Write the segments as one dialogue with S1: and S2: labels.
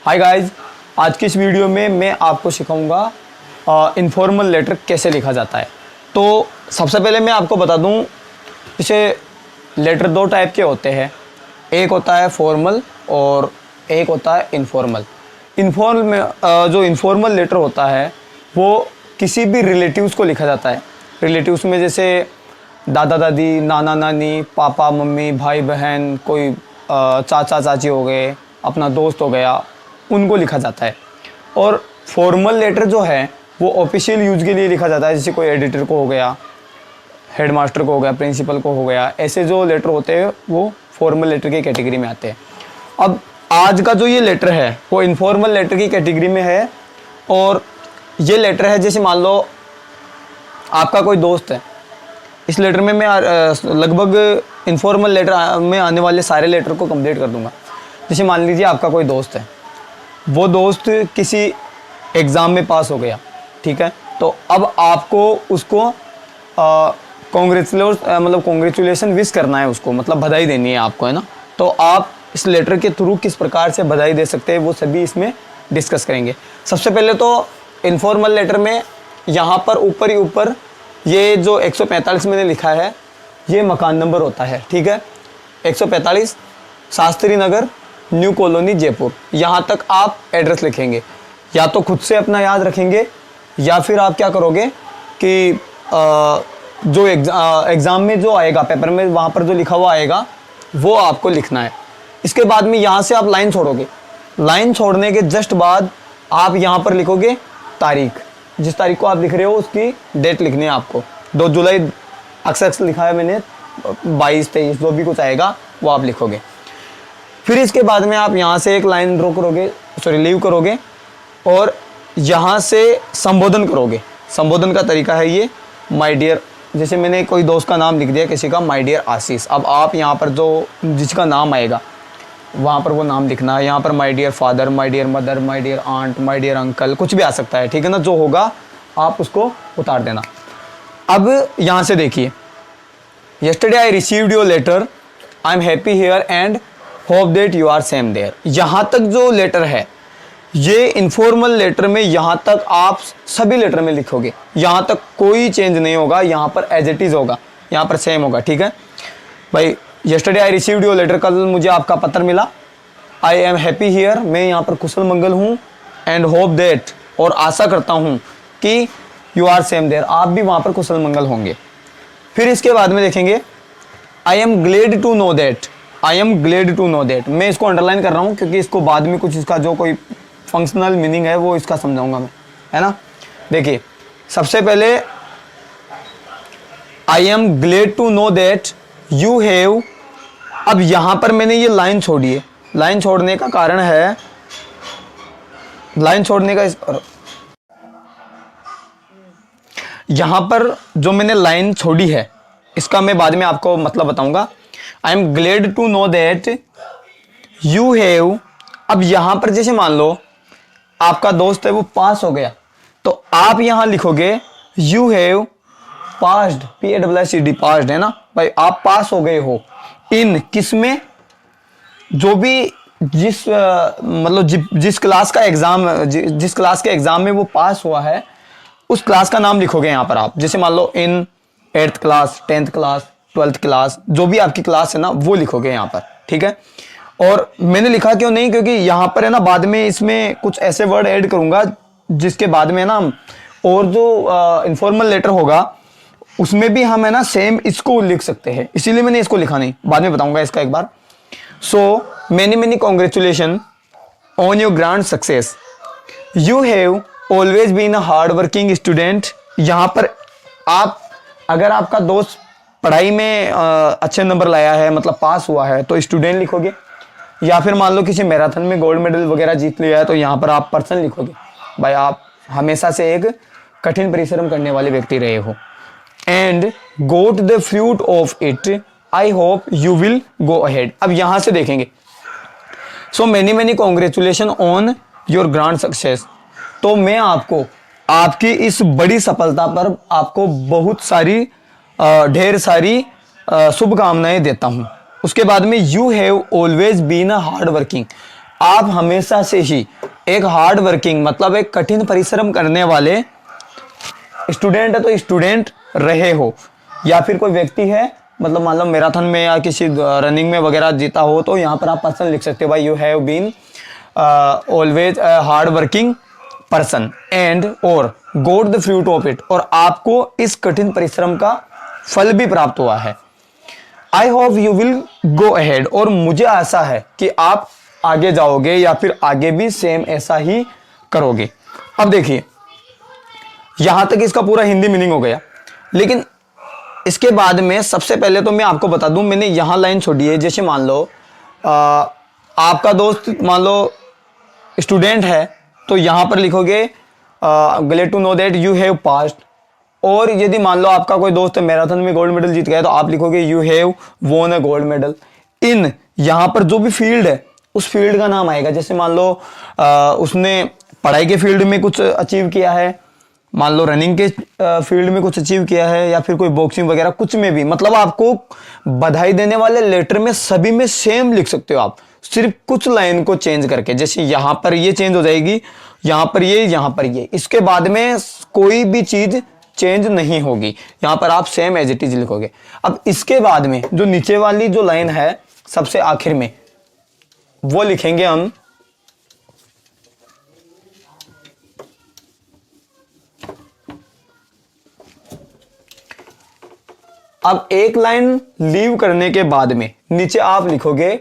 S1: Hi guys, आज की इस वीडियो में मैं आपको सिखाऊंगा इनफॉर्मल लेटर कैसे लिखा जाता है। तो सबसे पहले मैं आपको बता दूं, जैसे लेटर दो टाइप के होते हैं, एक होता है फॉर्मल और एक होता है इनफॉर्मल। इनफॉर्मल में जो इनफॉर्मल लेटर होता है वो किसी भी रिलेटिव्स को लिखा जाता है। रिलेटिव्स में जैसे दादा दादी, नाना नानी, पापा मम्मी, भाई बहन, कोई चाचा चाची हो गए, अपना दोस्त हो गया, उनको लिखा जाता है। और फॉर्मल लेटर जो है वो ऑफिशियल यूज़ के लिए लिखा जाता है, जैसे कोई एडिटर को हो गया, हेडमास्टर को हो गया, प्रिंसिपल को हो गया। ऐसे जो लेटर होते हैं वो फॉर्मल लेटर की कैटेगरी में आते हैं। अब आज का जो ये लेटर है वो इनफॉर्मल लेटर की कैटेगरी में है। और ये लेटर है, जैसे मान लो आपका कोई दोस्त है। इस लेटर में मैं लगभग इनफॉर्मल लेटर में आने वाले सारे लेटर को कंप्लीट कर दूंगा। जैसे मान लीजिए आपका कोई दोस्त है, वो दोस्त किसी एग्ज़ाम में पास हो गया, ठीक है। तो अब आपको उसको कॉन्ग्रेचुलेशन विश करना है, उसको मतलब बधाई देनी है आपको, है ना। तो आप इस लेटर के थ्रू किस प्रकार से बधाई दे सकते हैं वो सभी इसमें डिस्कस करेंगे। सबसे पहले तो इनफॉर्मल लेटर में यहाँ पर ऊपर ही ऊपर ये जो 145 मैंने लिखा है ये मकान नंबर होता है, ठीक है। 145 शास्त्री नगर, न्यू कॉलोनी, जयपुर। यहाँ तक आप एड्रेस लिखेंगे। या तो खुद से अपना याद रखेंगे या फिर आप क्या करोगे कि जो एग्ज़ाम में जो आएगा, पेपर में वहाँ पर जो लिखा हुआ आएगा वो आपको लिखना है। इसके बाद में यहाँ से आप लाइन छोड़ोगे। लाइन छोड़ने के जस्ट बाद आप यहाँ पर लिखोगे तारीख, जिस तारीख को आप लिख रहे हो उसकी डेट लिखनी है आपको। 2 जुलाई अक्सर लिखा है मैंने, 22, 23 जो भी कुछ आएगा वो आप लिखोगे। फिर इसके बाद में आप यहाँ से एक लाइन ड्रॉ करोगे, लीव करोगे और यहाँ से संबोधन करोगे। संबोधन का तरीका है ये, माय डियर। जैसे मैंने कोई दोस्त का नाम लिख दिया, किसी का माय डियर आशीष। अब आप यहाँ पर जो जिसका नाम आएगा वहाँ पर वो नाम लिखना है। यहाँ पर my dear father, my dear mother, my dear aunt, my dear uncle, कुछ भी आ सकता है, ठीक है ना। जो होगा आप उसको उतार देना। अब यहाँ से देखिए, yesterday I received your letter, I am happy here and hope that you are same there। यहाँ तक जो लेटर है ये इनफॉर्मल लेटर में यहाँ तक आप सभी लेटर में लिखोगे। यहाँ तक कोई चेंज नहीं होगा, यहाँ पर एज इट इज़ होगा, यहाँ पर सेम होगा, ठीक है भाई। yesterday I received your letter, कल मुझे आपका पत्र मिला। I am happy here, मैं यहाँ पर कुशल मंगल हूँ। and hope that, और आशा करता हूँ कि you are same there, आप भी वहाँ पर कुशल मंगल होंगे। फिर इसके बाद में देखेंगे I am glad to know that, I am glad to know that। मैं इसको अंडरलाइन कर रहा हूँ क्योंकि इसको बाद में कुछ इसका जो कोई फंक्शनल मीनिंग है वो इसका समझाऊंगा मैं, है ना। देखिए सबसे पहले I am glad to know that you have। अब यहाँ पर मैंने ये लाइन छोड़ी है। लाइन छोड़ने का कारण है, लाइन छोड़ने का यहाँ पर जो मैंने लाइन छोड़ी है इसका मैं बाद में आपको मतलब बताऊंगा। I am glad to know that you have. अब यहाँ पर जैसे मान लो आपका दोस्त है वो पास हो गया, तो आप यहाँ लिखोगे you have passed, PASSED, passed, है ना भाई। आप पास हो गए हो इन किस में, जो भी जिस क्लास का एग्जाम, जिस क्लास के एग्जाम में वो पास हुआ है उस क्लास का नाम लिखोगे यहाँ पर आप। जैसे मान लो इन 8th class, 10th class, 12th class, जो भी आपकी क्लास है ना वो लिखोगे यहाँ पर, ठीक है। और मैंने लिखा क्यों नहीं, क्योंकि यहाँ पर है ना बाद में इसमें कुछ ऐसे वर्ड ऐड करूँगा जिसके बाद में ना, और जो इनफॉर्मल लेटर होगा उसमें भी हम है ना सेम इसको लिख सकते हैं, इसीलिए मैंने इसको लिखा नहीं, बाद में बताऊँगा इसका एक बार। So many congratulation on your grand success, you have always been a hard working student. यहाँ पर आप, अगर आपका दोस्त पढ़ाई में अच्छे नंबर लाया है, मतलब पास हुआ है, तो स्टूडेंट लिखोगे। या फिर मान लो किसी मैराथन में गोल्ड मेडल वगैरह जीत लिया है तो यहाँ पर आप पर्सन लिखोगे। भाई आप हमेशा से एक कठिन परिश्रम करने वाले व्यक्ति रहे हो। And goat the fruit of it, I hope you will go ahead. अब यहाँ से देखेंगे, सो many congratulation on your grand success. तो मैं आपको आपकी इस बड़ी सफलता पर आपको बहुत सारी ढेर सारी शुभकामनाएं देता हूं। उसके बाद में you have always been a hard working, आप हमेशा से ही एक हार्ड वर्किंग मतलब एक कठिन परिश्रम करने वाले स्टूडेंट है तो स्टूडेंट रहे हो, या फिर कोई व्यक्ति है मतलब मान लो मैराथन में या किसी रनिंग में वगैरह जीता हो, तो यहाँ पर आप पर्सन लिख सकते हो भाई, you have been always hard working person and और got the fruit of it, और आपको इस कठिन परिश्रम का फल भी प्राप्त हुआ है। I hope you will go ahead, और मुझे आशा है कि आप आगे जाओगे या फिर आगे भी सेम ऐसा ही करोगे। अब देखिए यहां तक इसका पूरा हिंदी मीनिंग हो गया, लेकिन इसके बाद में सबसे पहले तो मैं आपको बता दूं, मैंने यहां लाइन छोड़ी है। जैसे मान लो आपका दोस्त मान लो स्टूडेंट है, तो यहां पर लिखोगे glad to know that you have passed, और यदि मान लो आपका कोई दोस्त मैराथन में गोल्ड मेडल जीत गया तो आप लिखोगे यू हैव वोन अ गोल्ड मेडल इन, यहां पर जो भी फील्ड है उस फील्ड का नाम आएगा। जैसे मान लो उसने पढ़ाई के फील्ड में कुछ अचीव किया है, मान लो रनिंग के फील्ड में कुछ अचीव किया है, या फिर कोई बॉक्सिंग वगैरह कुछ में भी, मतलब आपको बधाई देने वाले लेटर में सभी में सेम लिख सकते हो आप, सिर्फ कुछ लाइन को चेंज करके। जैसे यहां पर ये चेंज हो जाएगी, यहां पर ये, यहां पर ये, इसके बाद में कोई भी चीज चेंज नहीं होगी, यहां पर आप सेम एज इट इज लिखोगे। अब इसके बाद में जो नीचे वाली जो लाइन है सबसे आखिर में, वो लिखेंगे हम अब एक लाइन लीव करने के बाद में नीचे आप लिखोगे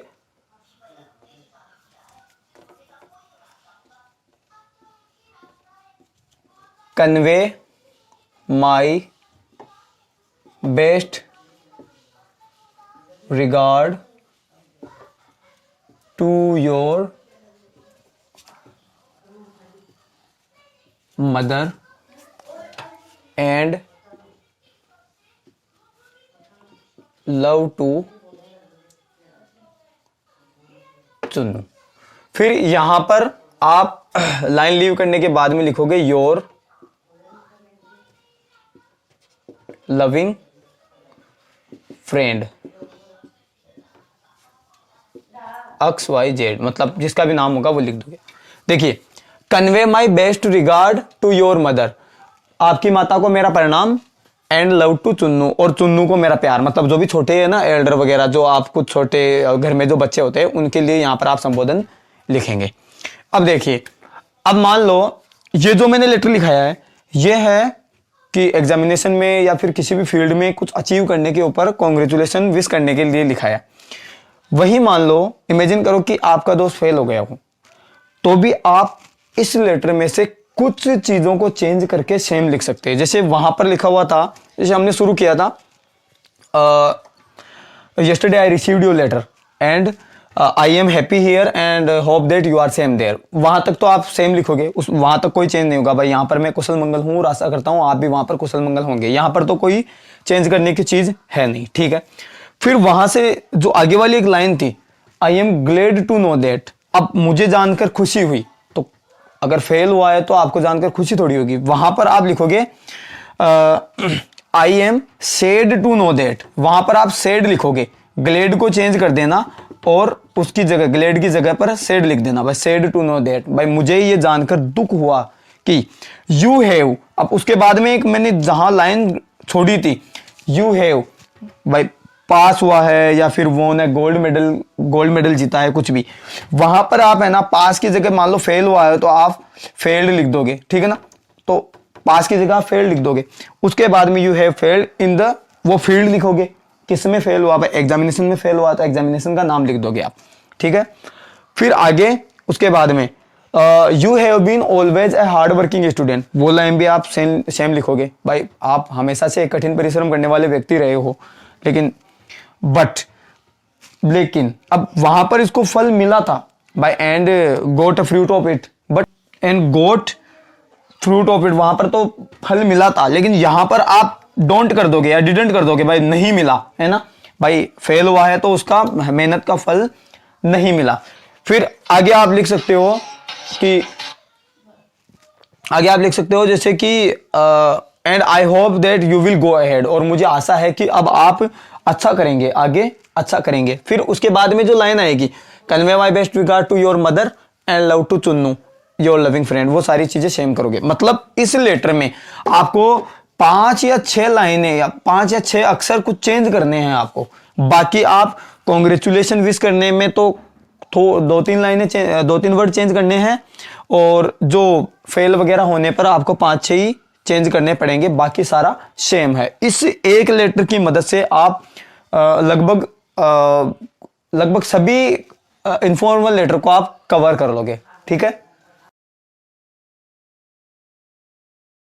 S1: convey my best regard to your mother and love to Chunnu. फिर यहां पर आप लाइन लीव करने के बाद में लिखोगे योर लविंग फ्रेंड XYZ, मतलब जिसका भी नाम होगा वो लिख दोगे। देखिए convey my best regard to your mother, आपकी माता को मेरा प्रणाम, एंड लव टू चुन्नू, और चुन्नू को मेरा प्यार, मतलब जो भी छोटे है ना एल्डर वगैरह, जो आप कुछ छोटे घर में जो बच्चे होते हैं उनके लिए यहाँ पर आप संबोधन लिखेंगे। अब देखिए, अब मान लो ये जो मैंने लेटर लिखाया है ये है कि एग्जामिनेशन में या फिर किसी भी फील्ड में कुछ अचीव करने के ऊपर कॉन्ग्रेचुलेशन विश करने के लिए लिखाया। वही मान लो इमेजिन करो कि आपका दोस्त फेल हो गया हो, तो भी आप इस लेटर में से कुछ चीजों को चेंज करके सेम लिख सकते हैं। जैसे वहां पर लिखा हुआ था, जैसे हमने शुरू किया था yesterday I received your letter and I am happy here and hope that you are same there, वहां तक तो आप सेम लिखोगे, उस वहां तक कोई चेंज नहीं होगा। भाई यहाँ पर मैं कुशल मंगल हूँ और आशा करता हूँ आप भी वहां पर कुशल मंगल होंगे, यहाँ पर तो कोई चेंज करने की चीज है नहीं, ठीक है। फिर वहां से जो आगे वाली एक लाइन थी, I am glad to know that, अब मुझे जानकर खुशी हुई, तो अगर फेल हुआ है तो आपको जानकर खुशी थोड़ी होगी, वहां पर आप लिखोगे I am sad to know that, वहां पर आप सेड लिखोगे, ग्लेड को चेंज कर देना और उसकी जगह ग्लेड की जगह पर सेड लिख देना, भाई सेड टू नो दैट, भाई मुझे ये जानकर दुख हुआ कि यू हैव, अब उसके बाद में एक मैंने जहां लाइन छोड़ी थी यू हैव, भाई पास हुआ है या फिर वो ने गोल्ड मेडल जीता है कुछ भी, वहां पर आप है ना पास की जगह मान लो फेल हुआ है तो आप फेल्ड लिख दोगे, ठीक है ना, तो पास की जगह फेल्ड लिख दोगे। उसके बाद में you have failed in the, वो फील्ड लिखोगे किस में फेल हुआ, भाई एग्जामिनेशन में फेल हुआ तो एग्जामिनेशन का नाम लिख दोगे आप, ठीक है। फिर आगे उसके बाद में you have been always a hard working student, वो लाइन भी आप सेम लिखोगे, भाई आप हमेशा से कठिन परिश्रम करने वाले व्यक्ति रहे हो, लेकिन अब वहां पर इसको फल मिला था, by and got a fruit of it, but and got fruit of it, वहां पर तो फल मिला था, लेकिन यहां पर आप डोंट कर दोगे या डिडंट कर दोगे, भाई नहीं मिला है ना, भाई फेल हुआ है तो उसका मेहनत का फल नहीं मिला। फिर आगे आप लिख सकते हो कि जैसे कि and I hope that you will go ahead, और मुझे आशा है कि अब आप अच्छा करेंगे, आगे अच्छा करेंगे। फिर उसके बाद में जो लाइन आएगी convey my best regard to your mother and love to Chunnu, your loving friend, वो सारी चीजें सेम करोगे। मतलब इस लेटर में आपको 5 या 6 लाइनें या 5 या 6 अक्षर कुछ चेंज करने हैं आपको। बाकी आप कॉन्ग्रेचुलेशन विश करने में तो 2-3 लाइनें 2-3 वर्ड चेंज करने हैं, और जो फेल वगैरह होने पर आपको 5-6 ही चेंज करने पड़ेंगे, बाकी सारा सेम है। इस एक लेटर की मदद से आप लगभग सभी इनफॉर्मल लेटर को आप कवर कर लोगे। ठीक है।